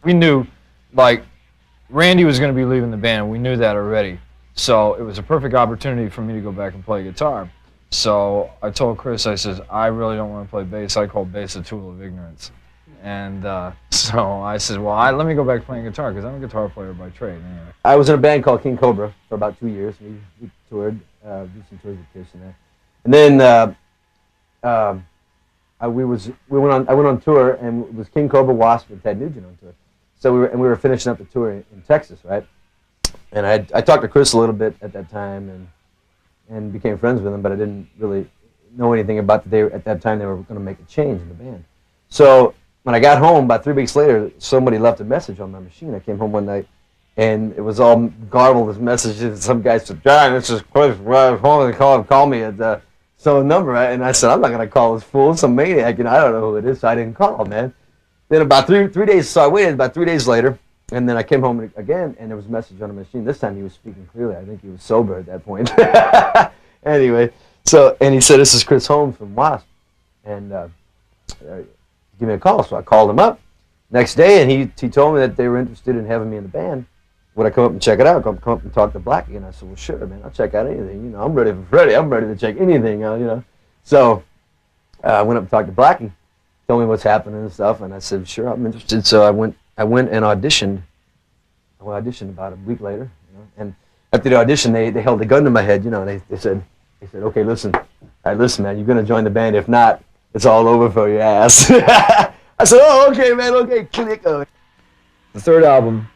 we knew, like, Randy was going to be leaving the band. We knew that already. So it was a perfect opportunity for me to go back and play guitar. So I told Chris, I said, I really don't want to play bass. I call bass a tool of ignorance. And so I said, well, let me go back playing guitar because I'm a guitar player by trade. Anyway. I was in a band called King Cobra for about 2 years. We toured, did some tours with Kiss in there. And then I went on tour, and it was King Cobra, W.A.S.P, and Ted Nugent on tour. So we were finishing up the tour in Texas, right? And I talked to Chris a little bit at that time, and became friends with him, but I didn't really know anything about at that time they were going to make a change in the band. So when I got home, about 3 weeks later, somebody left a message on my machine. I came home one night, and it was all garbled as messages. Some guy said, "John, this is Chris. Home and call me at some number." Right? And I said, "I'm not going to call this fool, some maniac. I don't know who it is." So I didn't call, man. Then about three days, so I waited about 3 days later, and then I came home again, and there was a message on the machine. This time he was speaking clearly. I think he was sober at that point. Anyway, and he said, "This is Chris Holmes from W.A.S.P. and give me a call." So I called him up next day, and he told me that they were interested in having me in the band. Would I come up and check it out? Come up and talk to Blackie? And I said, "Well, sure, man. I'll check out anything. I'm ready for Freddie. I'm ready to check anything out, So I went up and talked to Blackie, told me what's happening and stuff, and I said, "Sure, I'm interested." So I went and auditioned. I auditioned about a week later, and after the audition, they held a gun to my head, and they said, "Okay, listen, all right, listen, man, you're gonna join the band. If not, it's all over for your ass." I said, "Oh, okay, man, okay, click." The third album